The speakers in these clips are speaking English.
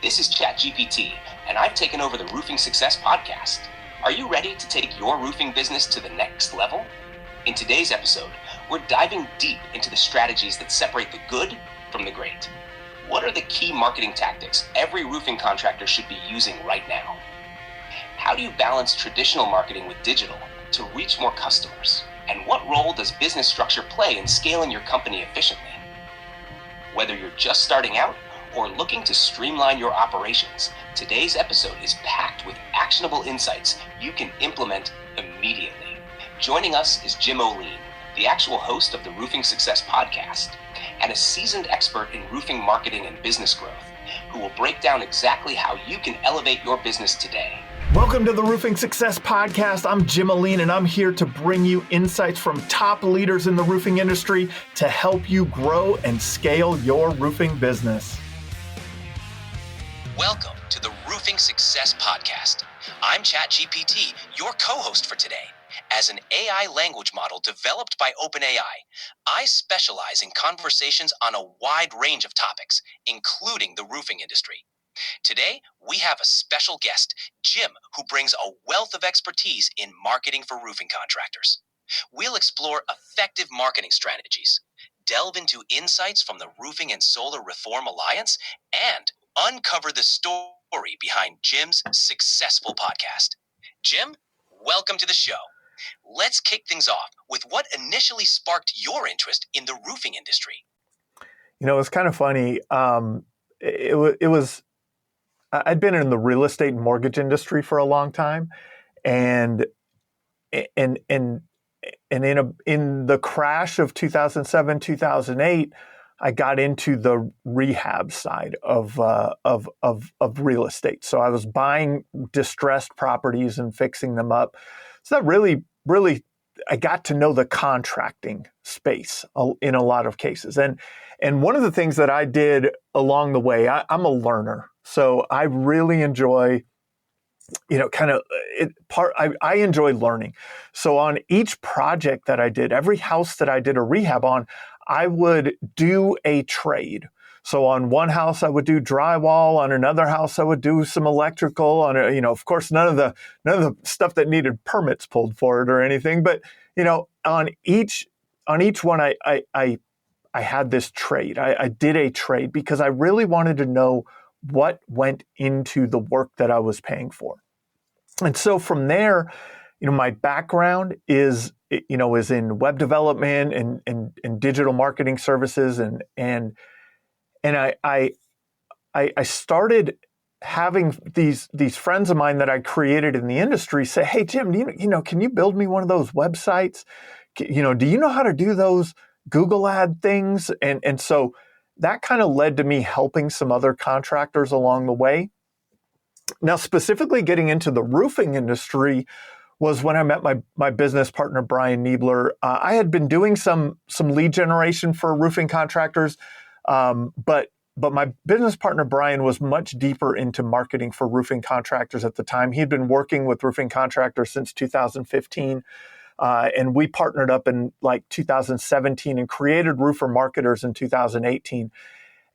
This is ChatGPT, and I've taken over the Roofing Success Podcast. Are you ready to take your roofing business to the next level? In today's episode, we're diving deep into the strategies that separate the good from the great. What are the key marketing tactics every roofing contractor should be using right now? How do you balance traditional marketing with digital to reach more customers? And what role does business structure play in scaling your company efficiently? Whether you're just starting out or looking to streamline your operations, today's episode is packed with actionable insights you can implement immediately. Joining us is Jim Ahlin, the actual host of the Roofing Success Podcast, and a seasoned expert in roofing marketing and business growth, who will break down exactly how you can elevate your business today. Welcome to the Roofing Success Podcast. I'm Jim Ahlin, and I'm here to bring you insights from top leaders in the roofing industry to help you grow and scale your roofing business. Welcome to the Roofing Success Podcast. I'm ChatGPT, your co-host for today. As an AI language model developed by OpenAI, I specialize in conversations on a wide range of topics, including the roofing industry. Today, we have a special guest, Jim, who brings a wealth of expertise in marketing for roofing contractors. We'll explore effective marketing strategies, delve into insights from the Roofing and Solar Reform Alliance, and uncover the story behind Jim's successful podcast. Jim, welcome to the show. Let's kick things off with what initially sparked your interest in the roofing industry. You know, it's kind of funny. I'd been in the real estate and mortgage industry for a long time, and in the crash of 2007, 2008, I got into the rehab side of real estate. So I was buying distressed properties and fixing them up. So that really, I got to know the contracting space in a lot of cases. And one of the things that I did along the way, I'm a learner. So I really enjoy, I enjoy learning. So on each project that I did, every house that I did a rehab on, I would do a trade. So on one house, I would do drywall. On another house, I would do some electrical. Of course, none of the stuff that needed permits pulled for it or anything. But on each one, I had this trade. I did a trade because I really wanted to know what went into the work that I was paying for. And so from there, my background is in web development and digital marketing services, and I started having these friends of mine that I created in the industry say, "Hey Jim, can you build me one of those websites? Do you know how to do those Google ad things?" And so that kind of led to me helping some other contractors along the way. Now, specifically getting into the roofing industry was when I met my business partner, Brian Niebler. I had been doing some lead generation for roofing contractors, but my business partner, Brian, was much deeper into marketing for roofing contractors at the time. He'd been working with roofing contractors since 2015. And we partnered up in 2017 and created Roofer Marketers in 2018.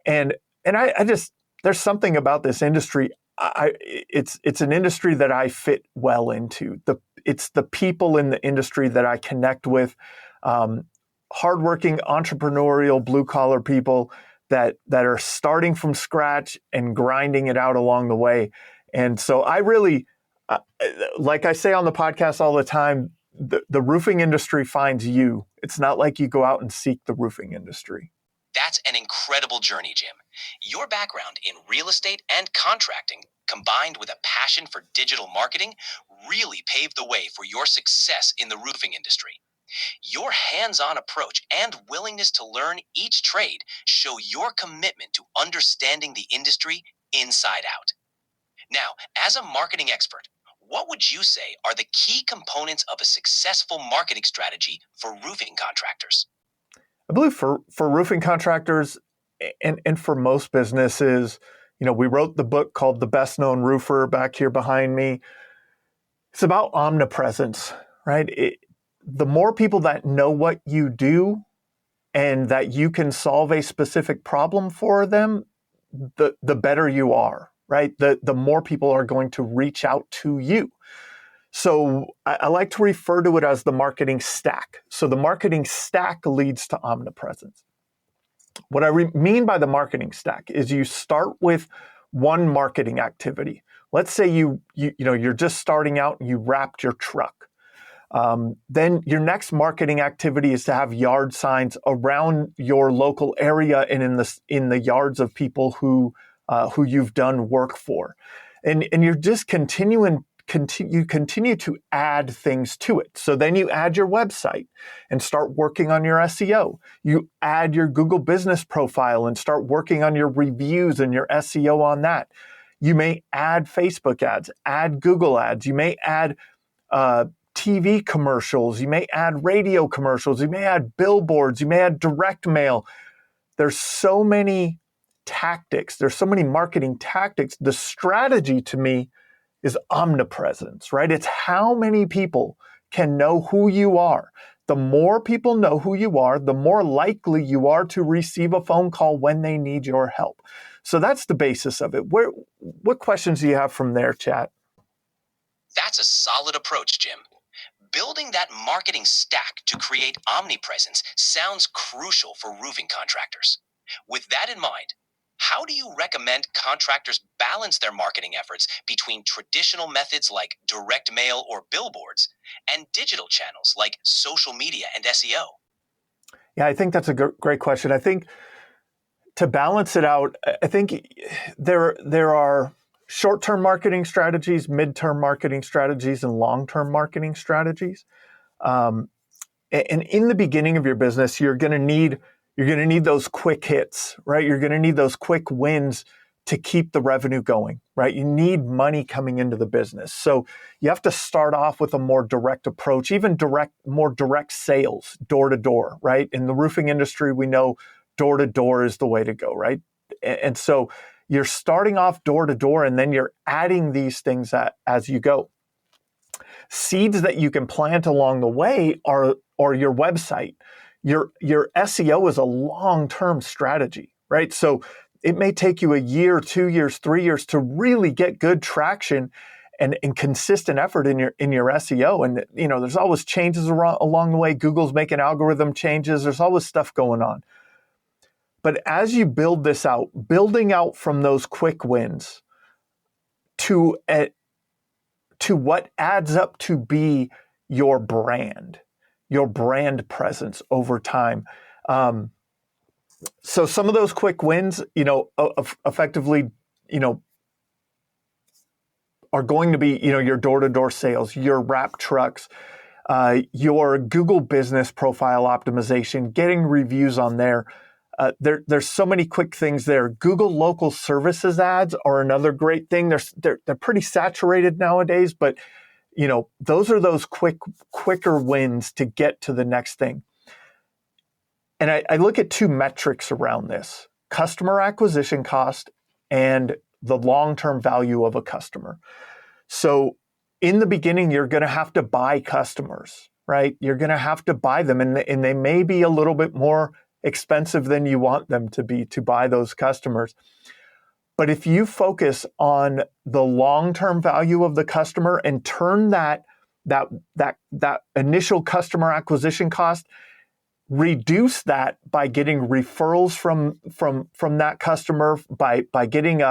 And I just, there's something about this industry. It's an industry that I fit well into. It's the people in the industry that I connect with, hardworking, entrepreneurial, blue collar people that are starting from scratch and grinding it out along the way. And so I really, like I say on the podcast all the time, the roofing industry finds you. It's not like you go out and seek the roofing industry. That's an incredible journey, Jim. Your background in real estate and contracting, combined with a passion for digital marketing, really paved the way for your success in the roofing industry. Your hands-on approach and willingness to learn each trade show your commitment to understanding the industry inside out. Now, as a marketing expert, what would you say are the key components of a successful marketing strategy for roofing contractors? I believe for roofing contractors and for most businesses, we wrote the book called The Best Known Roofer back here behind me. It's about omnipresence, right? The more people that know what you do and that you can solve a specific problem for them, the better you are, right? The more people are going to reach out to you. So I like to refer to it as the marketing stack. So the marketing stack leads to omnipresence. What I mean by the marketing stack is you start with one marketing activity. Let's say you're just starting out and you wrapped your truck. Then your next marketing activity is to have yard signs around your local area and in the yards of people who you've done work for, and you're just you continue to add things to it. So then you add your website and start working on your SEO. You add your Google business profile and start working on your reviews and your SEO on that. You may add Facebook ads, add Google ads. You may add TV commercials. You may add radio commercials. You may add billboards. You may add direct mail. There's so many tactics. There's so many marketing tactics. The strategy to me is omnipresence, right? It's how many people can know who you are. The more people know who you are, the more likely you are to receive a phone call when they need your help. So that's the basis of it. What questions do you have from there, chat? That's a solid approach, Jim. Building that marketing stack to create omnipresence sounds crucial for roofing contractors. With that in mind, how do you recommend contractors balance their marketing efforts between traditional methods like direct mail or billboards and digital channels like social media and SEO? Yeah, I think that's a great question. I think to balance it out, I think there are short-term marketing strategies, mid-term marketing strategies, and long-term marketing strategies. And in the beginning of your business, you're going to need those quick hits, right? You're going to need those quick wins to keep the revenue going, right? You need money coming into the business. So you have to start off with a more direct approach, even more direct sales, door to door, right? In the roofing industry, we know door to door is the way to go, right? And so you're starting off door to door, and then you're adding these things as you go. Seeds that you can plant along the way are your website. Your SEO is a long-term strategy, right? So it may take you a year, 2 years, 3 years to really get good traction and consistent effort in your SEO. And there's always changes along the way. Google's making algorithm changes. There's always stuff going on. But as you build this out, building out from those quick wins to what adds up to be your brand presence over time. So some of those quick wins, effectively, are going to be, your door-to-door sales, your wrap trucks, your Google business profile optimization, getting reviews on there. There's so many quick things there. Google local services ads are another great thing. They're pretty saturated nowadays, but those are those quicker wins to get to the next thing. And I look at two metrics around this: customer acquisition cost and the long-term value of a customer. So in the beginning, you're going to have to buy customers, right? You're going to have to buy them, and they may be a little bit more expensive than you want them to be to buy those customers. But if you focus on the long-term value of the customer and turn that initial customer acquisition cost, reduce that by getting referrals from that customer, by getting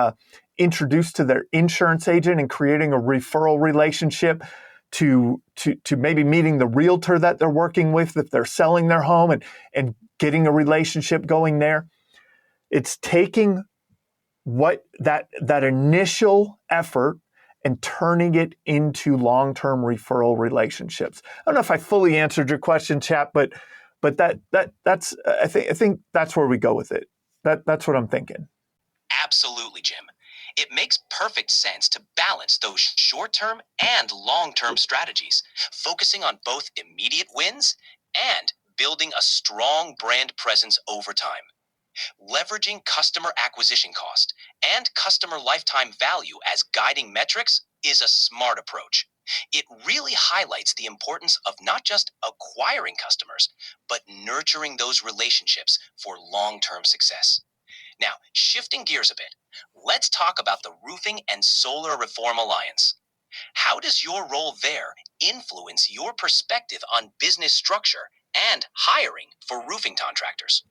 introduced to their insurance agent and creating a referral relationship, to maybe meeting the realtor that they're working with if they're selling their home, and getting a relationship going there. It's taking what that initial effort and turning it into long-term referral relationships. I don't know if I fully answered your question, chat, but that's I think that's where we go with it. That's what I'm thinking. Absolutely, Jim. It makes perfect sense to balance those short-term and long-term strategies, focusing on both immediate wins and building a strong brand presence over time. Leveraging customer acquisition cost and customer lifetime value as guiding metrics is a smart approach. It really highlights the importance of not just acquiring customers, but nurturing those relationships for long-term success. Now, shifting gears a bit, let's talk about the Roofing and Solar Reform Alliance. How does your role there influence your perspective on business structure and hiring for roofing contractors?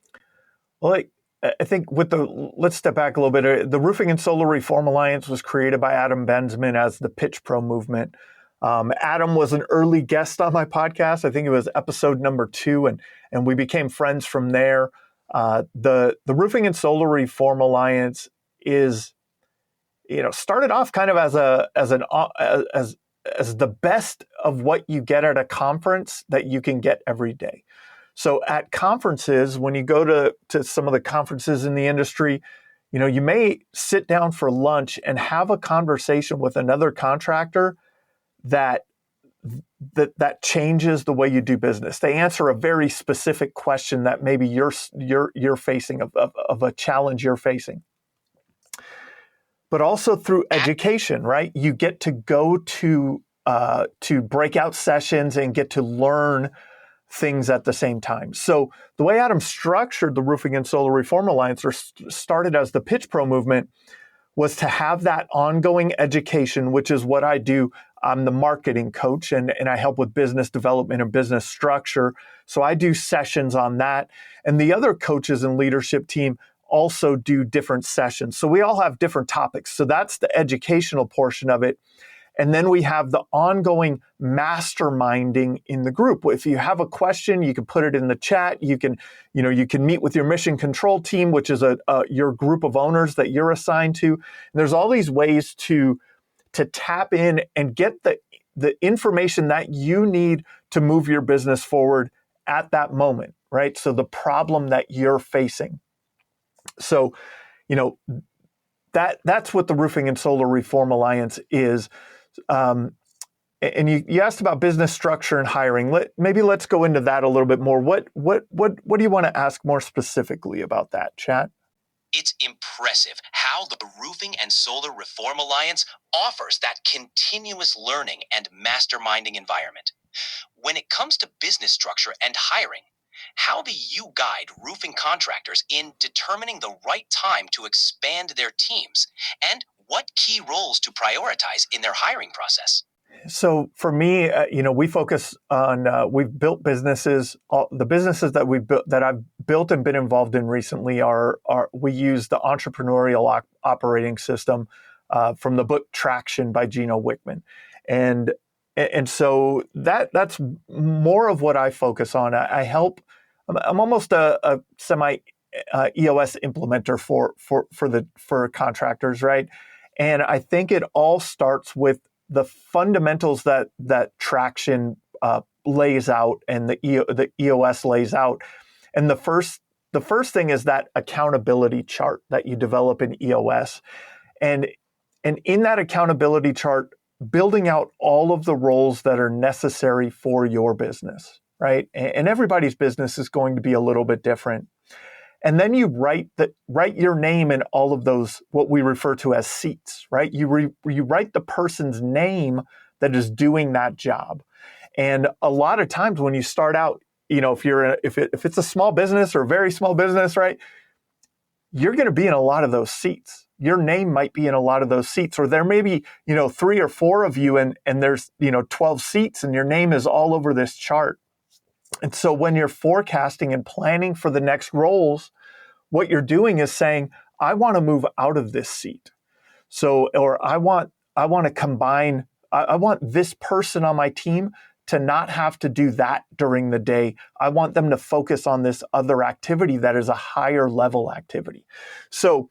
Well, I think let's step back a little bit. The Roofing and Solar Reform Alliance was created by Adam Bensman as the Pitch Pro movement. Adam was an early guest on my podcast. I think it was episode number 2, and we became friends from there. The Roofing and Solar Reform Alliance is, started off kind of as the best of what you get at a conference that you can get every day. So at conferences, when you go to some of the conferences in the industry, you may sit down for lunch and have a conversation with another contractor that changes the way you do business. They answer a very specific question that maybe you're facing of a challenge you're facing. But also through education, right? You get to go to breakout sessions and get to learn things at the same time. So the way Adam structured the Roofing and Solar Reform Alliance, or started as the Pitch Pro movement, was to have that ongoing education, which is what I do. I'm the marketing coach, and I help with business development and business structure. So I do sessions on that. And the other coaches and leadership team also do different sessions. So we all have different topics. So that's the educational portion of it. And then we have the ongoing masterminding in the group. If you have a question, you can put it in the chat. You can meet with your mission control team, which is your group of owners that you're assigned to. And there's all these ways to tap in and get the information that you need to move your business forward at that moment, right? So the problem that you're facing. So, that's what the Roofing and Solar Reform Alliance is. And you asked about business structure and hiring. Let's go into that a little bit more. What do you want to ask more specifically about that, Chat? It's impressive how the Roofing and Solar Reform Alliance offers that continuous learning and masterminding environment. When it comes to business structure and hiring, how do you guide roofing contractors in determining the right time to expand their teams, and what key roles to prioritize in their hiring process? So for me, we focus on we've built businesses. The businesses that I've built and been involved in recently are we use the entrepreneurial operating system from the book Traction by Gino Wickman, and so that's more of what I focus on. I help. I'm almost a semi EOS implementer for contractors, right? And I think it all starts with the fundamentals that Traction lays out and the EOS lays out. And the first thing is that accountability chart that you develop in EOS, and in that accountability chart, building out all of the roles that are necessary for your business, right? And everybody's business is going to be a little bit different. And then you write your name in all of those, what we refer to as seats, right? You write the person's name that is doing that job. And a lot of times when you start out, if it's a small business or a very small business, right, you're going to be in a lot of those seats. Your name might be in a lot of those seats, or there may be, 3 or 4 of you and there's, 12 seats and your name is all over this chart. And so when you're forecasting and planning for the next roles, what you're doing is saying, I want to move out of this seat. So, or I want to combine, I want this person on my team to not have to do that during the day. I want them to focus on this other activity that is a higher level activity. So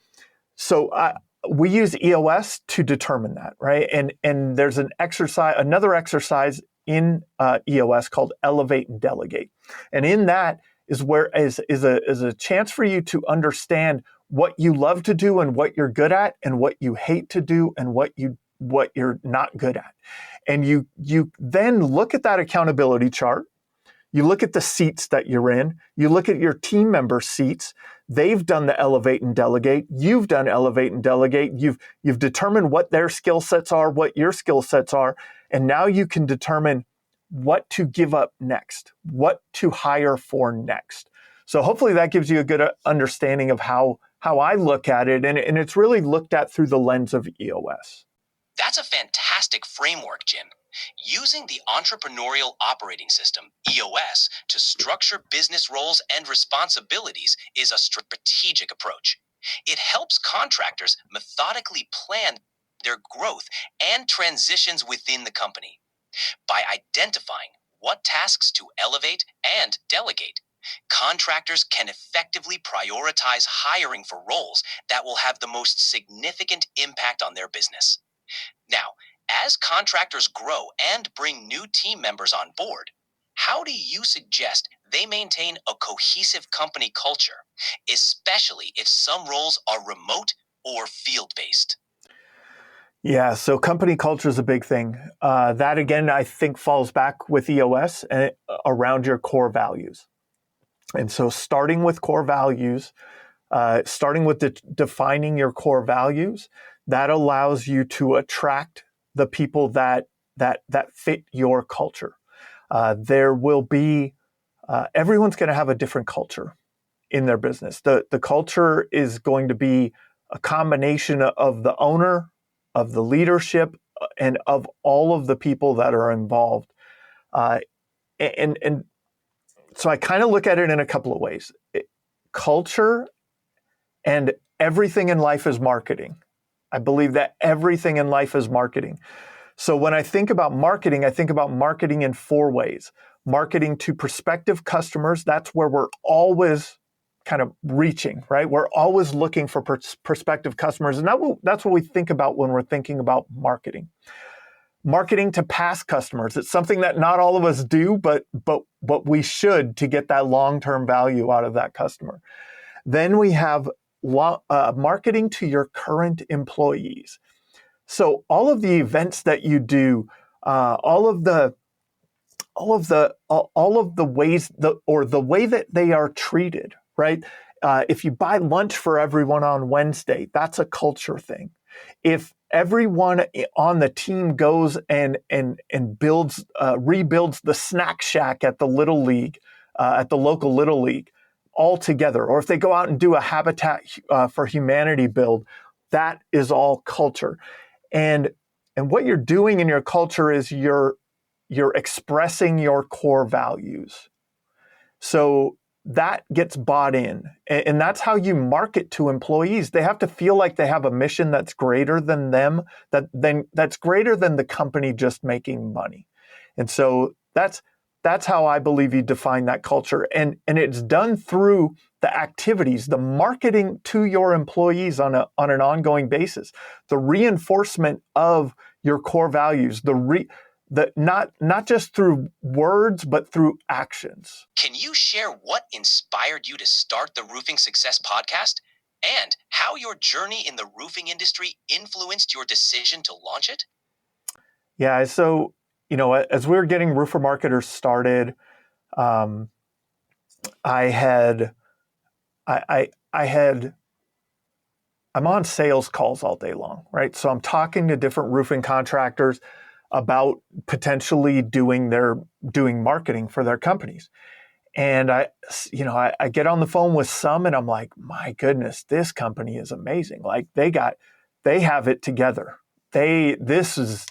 we use EOS to determine that, right? And there's another exercise in EOS called Elevate and Delegate. And in that is a chance for you to understand what you love to do and what you're good at, and what you hate to do and what you're not good at. And you then look at that accountability chart. You look at the seats that you're in. You look at your team member seats. They've done the Elevate and Delegate. You've done Elevate and Delegate. You've determined what their skill sets are, what your skill sets are, and now you can determine what to give up next, what to hire for next. So hopefully that gives you a good understanding of how how I look at it, and it's really looked at through the lens of EOS. That's a fantastic framework, Jim. Using the Entrepreneurial Operating System, EOS, to structure business roles and responsibilities is a strategic approach. It helps contractors methodically plan their growth and transitions within the company. By identifying what tasks to elevate and delegate, contractors can effectively prioritize hiring for roles that will have the most significant impact on their business. Now, as contractors grow and bring new team members on board, how do you suggest they maintain a cohesive company culture, especially if some roles are remote or field-based? Yeah, so company culture is a big thing. That, again, I think falls back with EOS and around your core values. And so starting with core values, starting with defining your core values, that allows you to attract the people that fit your culture. There will be, everyone's going to have a different culture in their business. The culture is going to be a combination of the owner, of the leadership, and of all of the people that are involved. And so I kind of look at it in a couple of ways. Culture and everything in life is marketing. I believe that everything in life is marketing. So when I think about marketing in 4 ways. Marketing to prospective customers, that's where we're always kind of reaching, right? We're always looking for prospective customers. And that's what we think about when we're thinking about marketing. Marketing to past customers. It's something that not all of us do, but we should to get that long-term value out of that customer. Then we have marketing to your current employees. So all of the events that you do, all of the ways the way that they are treated, right? If you buy lunch for everyone on Wednesday, that's a culture thing. If everyone on the team goes and rebuilds the snack shack at the Little League, at the local Little League, all together, or if they go out and do a Habitat for Humanity build, that is all culture. And what you're doing in your culture is you're expressing your core values. So that gets bought in. And that's how you market to employees. They have to feel like they have a mission that's greater than them, that's greater than the company just making money. And so that's how I believe you define that culture. And it's done through the activities, the marketing to your employees on an ongoing basis, the reinforcement of your core values, not just through words, but through actions. Can you share what inspired you to start the Roofing Success podcast and how your journey in the roofing industry influenced your decision to launch it? Yeah, so, as we were getting Roofer Marketers started, I'm on sales calls all day long, right? So I'm talking to different roofing contractors about potentially doing marketing for their companies. And I get on the phone with some and I'm like, my goodness, this company is amazing. Like they have it together. This is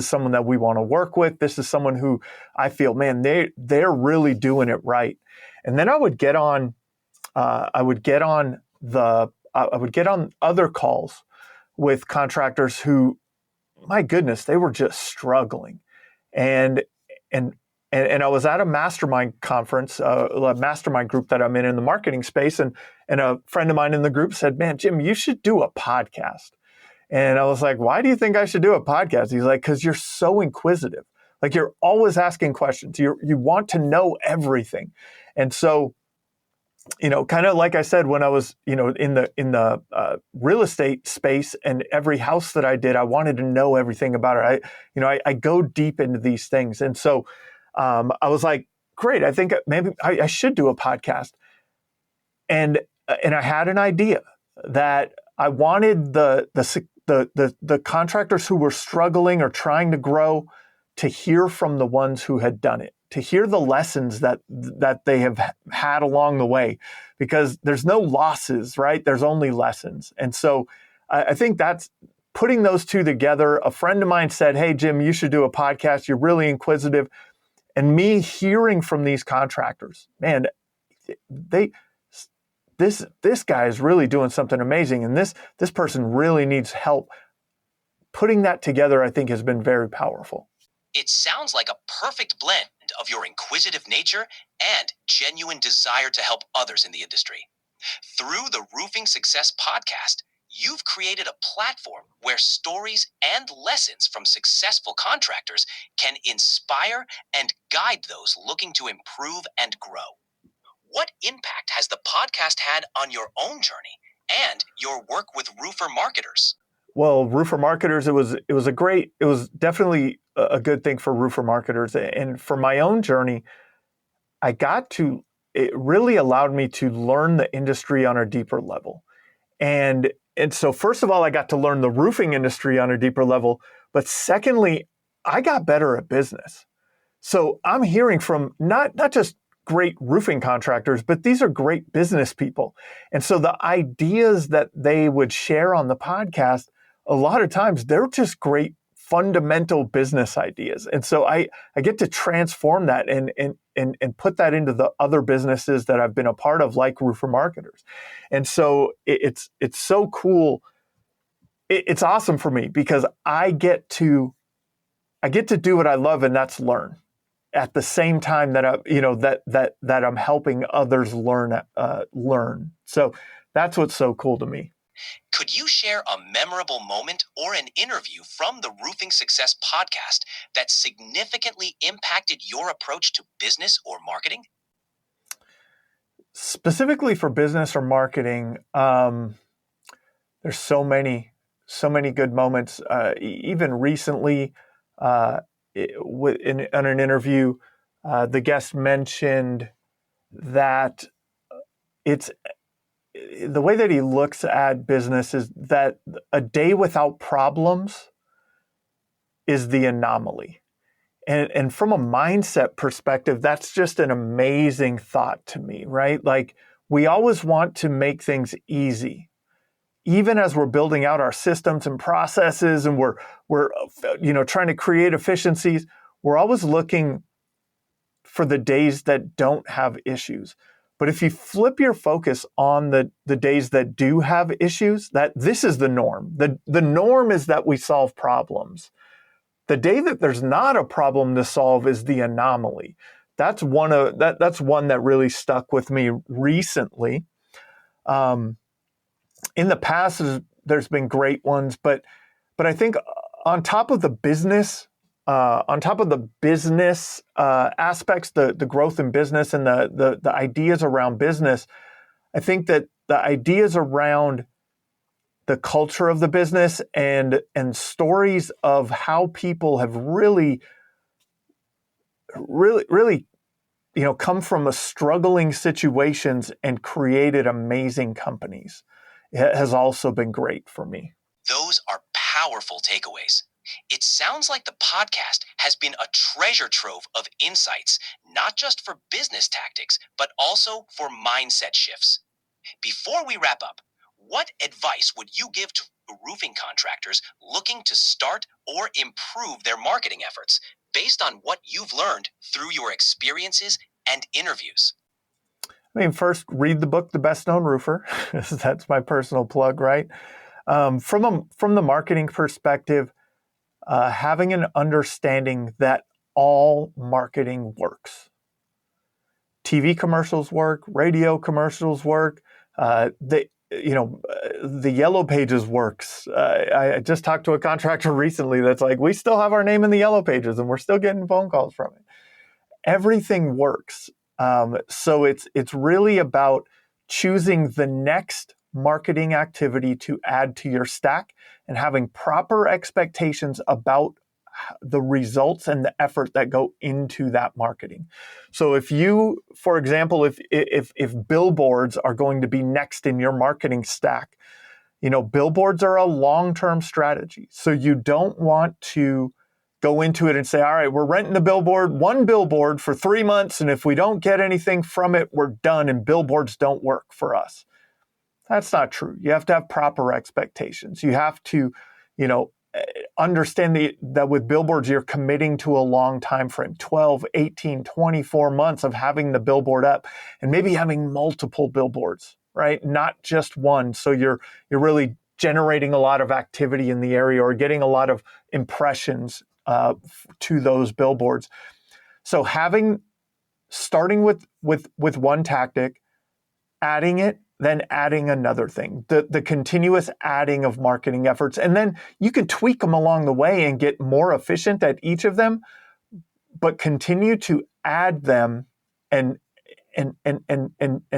someone that we want to work with. This is someone who I feel, man, they're really doing it right. And then I would get on other calls with contractors who, my goodness, they were just struggling. And I was at a mastermind conference, a mastermind group that I'm in the marketing space. And a friend of mine in the group said, man, Jim, you should do a podcast. And I was like, why do you think I should do a podcast? He's like, because you're so inquisitive. Like you're always asking questions. You want to know everything. And so, kind of like I said, when I was, in the real estate space and every house that I did, I wanted to know everything about it. I go deep into these things. And so I was like, great, I think maybe I should do a podcast. And I had an idea that I wanted the contractors who were struggling or trying to grow to hear from the ones who had done it. to hear the lessons that they have had along the way, because there's no losses, right? There's only lessons. And so I think that's putting those two together. A friend of mine said, "Hey, Jim, you should do a podcast. You're really inquisitive." And me hearing from these contractors, man, this guy is really doing something amazing, and this person really needs help. Putting that together, I think, has been very powerful. It sounds like a perfect blend of your inquisitive nature and genuine desire to help others in the industry. Through the Roofing Success podcast, you've created a platform where stories and lessons from successful contractors can inspire and guide those looking to improve and grow. What impact has the podcast had on your own journey and your work with roofer marketers? Well, roofer marketers, it was definitely a good thing for roofer marketers. And for my own journey, it really allowed me to learn the industry on a deeper level. And so first of all, I got to learn the roofing industry on a deeper level. But secondly, I got better at business. So I'm hearing from not just great roofing contractors, but these are great business people. And so the ideas that they would share on the podcast, a lot of times they're just great fundamental business ideas. And so I get to transform that and put that into the other businesses that I've been a part of, like roofer marketers. And so it's so cool. It's awesome for me because I get to do what I love, and that's learn. At the same time that that I'm helping others learn. So that's what's so cool to me. Could you share a memorable moment or an interview from the Roofing Success podcast that significantly impacted your approach to business or marketing? Specifically for business or marketing, there's so many good moments. Even recently, in an interview, the guest mentioned that it's the way that he looks at business is that a day without problems is the anomaly. And from a mindset perspective, that's just an amazing thought to me, right? Like, we always want to make things easy. Even as we're building out our systems and processes and we're trying to create efficiencies, we're always looking for the days that don't have issues. But if you flip your focus on the days that do have issues, that this is the norm. The norm is that we solve problems. The day that there's not a problem to solve is the anomaly. That's one that really stuck with me recently. In the past, there's been great ones, but I think on top of the business aspects, the growth in business and the ideas around business, I think that the ideas around the culture of the business and stories of how people have really come from struggling situations and created amazing companies, it has also been great for me. Those are powerful takeaways. It sounds like the podcast has been a treasure trove of insights, not just for business tactics, but also for mindset shifts. Before we wrap up, what advice would you give to roofing contractors looking to start or improve their marketing efforts based on what you've learned through your experiences and interviews? I mean, first, read the book, The Best Known Roofer. That's my personal plug, right? From the marketing perspective, having an understanding that all marketing works. TV commercials work, radio commercials work, the Yellow Pages works. I just talked to a contractor recently that's like, we still have our name in the Yellow Pages and we're still getting phone calls from it. Everything works. So it's really about choosing the next marketing activity to add to your stack and having proper expectations about the results and the effort that go into that marketing. So if you, for example, if billboards are going to be next in your marketing stack, billboards are a long-term strategy. So you don't want to go into it and say, all right, we're renting the billboard, one billboard for 3 months. And if we don't get anything from it, we're done. And billboards don't work for us. That's not true. You have to have proper expectations. You have to, understand that with billboards, you're committing to a long time frame, 12, 18, 24 months of having the billboard up and maybe having multiple billboards, right? Not just one. So you're really generating a lot of activity in the area or getting a lot of impressions to those billboards. So starting with one tactic, adding it, then adding another thing, the continuous adding of marketing efforts. And then you can tweak them along the way and get more efficient at each of them, but continue to add them and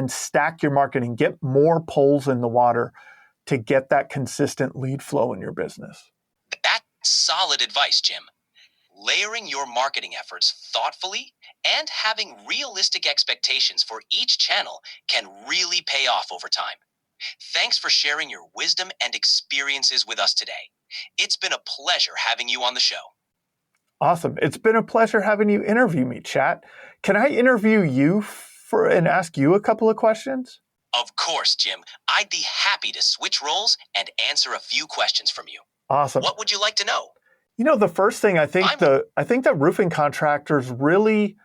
stack your marketing, get more poles in the water to get that consistent lead flow in your business. That's solid advice, Jim. Layering your marketing efforts thoughtfully and having realistic expectations for each channel can really pay off over time. Thanks for sharing your wisdom and experiences with us today. It's been a pleasure having you on the show. Awesome. It's been a pleasure having you interview me, Chat. Can I interview you and ask you a couple of questions? Of course, Jim. I'd be happy to switch roles and answer a few questions from you. Awesome. What would you like to know? The first thing I think that roofing contractors really,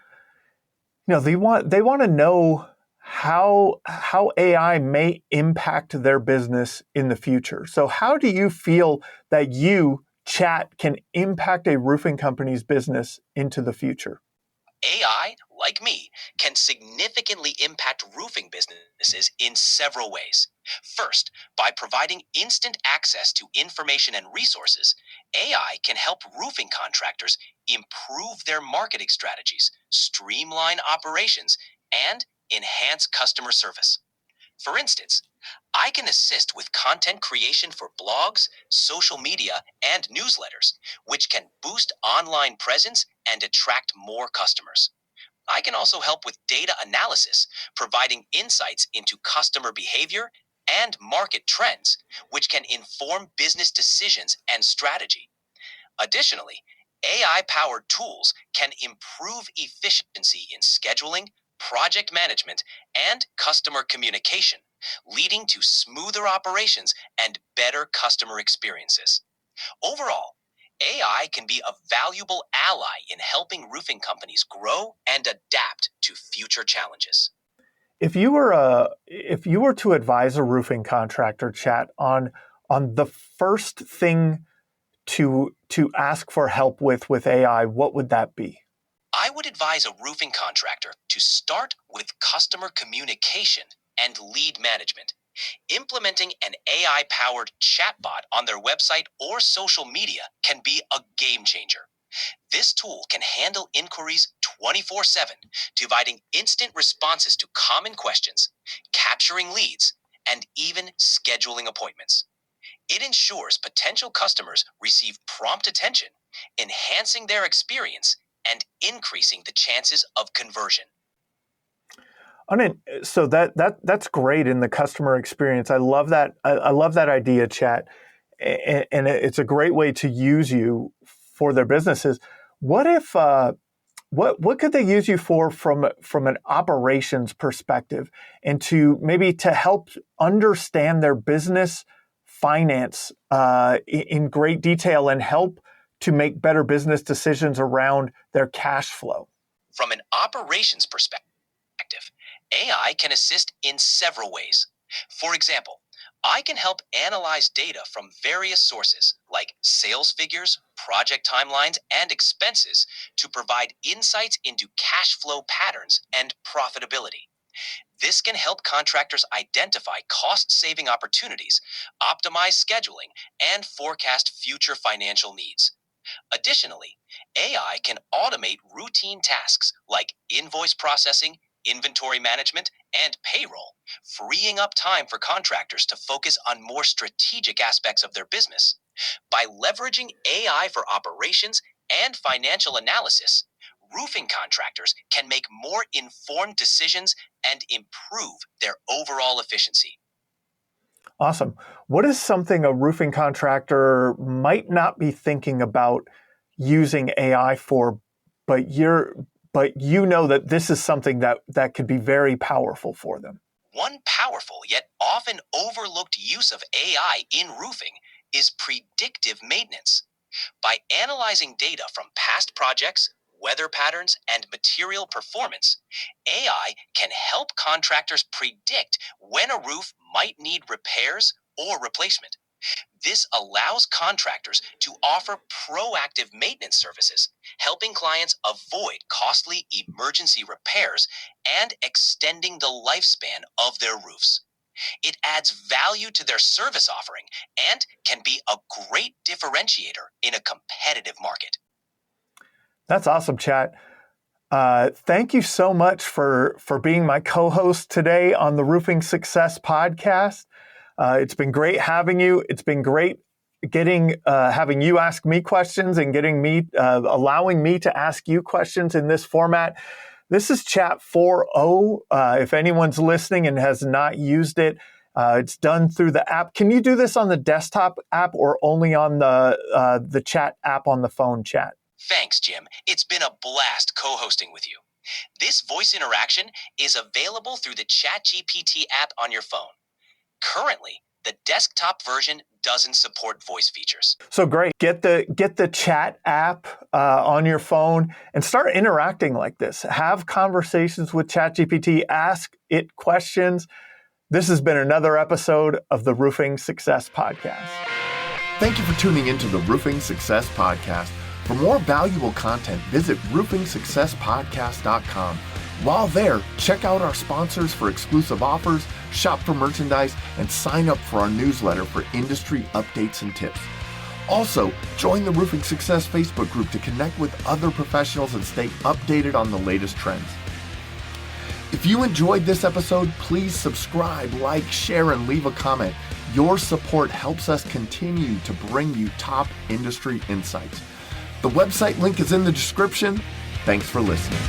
they want to know how AI may impact their business in the future. So how do you feel that you, Chat, can impact a roofing company's business into the future? AI, like me, can significantly impact roofing businesses in several ways. First, by providing instant access to information and resources, AI can help roofing contractors improve their marketing strategies, streamline operations, and enhance customer service. For instance, I can assist with content creation for blogs, social media, and newsletters, which can boost online presence and attract more customers. I can also help with data analysis, providing insights into customer behavior and market trends, which can inform business decisions and strategy. Additionally, AI-powered tools can improve efficiency in scheduling, project management, and customer communication, leading to smoother operations and better customer experiences. Overall, AI can be a valuable ally in helping roofing companies grow and adapt to future challenges. If you were to advise a roofing contractor, Chat, on the first thing to ask for help with AI, what would that be? I would advise a roofing contractor to start with customer communication and lead management. Implementing an AI-powered chatbot on their website or social media can be a game changer. This tool can handle inquiries 24/7, providing instant responses to common questions, capturing leads, and even scheduling appointments. It ensures potential customers receive prompt attention, enhancing their experience and increasing the chances of conversion. So that's great in the customer experience. I love that. I love that idea, Chat, and it's a great way to use you for their businesses. What if what could they use you for from an operations perspective, and to help understand their business finance in great detail and help to make better business decisions around their cash flow? From an operations perspective, AI can assist in several ways. For example, I can help analyze data from various sources like sales figures, project timelines, and expenses to provide insights into cash flow patterns and profitability. This can help contractors identify cost-saving opportunities, optimize scheduling, and forecast future financial needs. Additionally, AI can automate routine tasks like invoice processing, inventory management, and payroll, freeing up time for contractors to focus on more strategic aspects of their business. By leveraging AI for operations and financial analysis, roofing contractors can make more informed decisions and improve their overall efficiency. Awesome. What is something a roofing contractor might not be thinking about using AI for, but you know that this is something that could be very powerful for them. One powerful yet often overlooked use of AI in roofing is predictive maintenance. By analyzing data from past projects, weather patterns, and material performance, AI can help contractors predict when a roof might need repairs or replacement. This allows contractors to offer proactive maintenance services, helping clients avoid costly emergency repairs and extending the lifespan of their roofs. It adds value to their service offering and can be a great differentiator in a competitive market. That's awesome, Chat. Thank you so much for being my co-host today on the Roofing Success Podcast. It's been great having you. It's been great having you ask me questions and allowing me to ask you questions in this format. This is Chat 4.0. If anyone's listening and has not used it, it's done through the app. Can you do this on the desktop app or only on the Chat app on the phone, Chat? Thanks, Jim. It's been a blast co-hosting with you. This voice interaction is available through the ChatGPT app on your phone. Currently, the desktop version doesn't support voice features. So great. Get the Chat app on your phone and start interacting like this. Have conversations with ChatGPT. Ask it questions. This has been another episode of the Roofing Success Podcast. Thank you for tuning into the Roofing Success Podcast. For more valuable content, visit roofingsuccesspodcast.com. While there, check out our sponsors for exclusive offers, shop for merchandise, and sign up for our newsletter for industry updates and tips. Also, join the Roofing Success Facebook group to connect with other professionals and stay updated on the latest trends. If you enjoyed this episode, please subscribe, like, share, and leave a comment. Your support helps us continue to bring you top industry insights. The website link is in the description. Thanks for listening.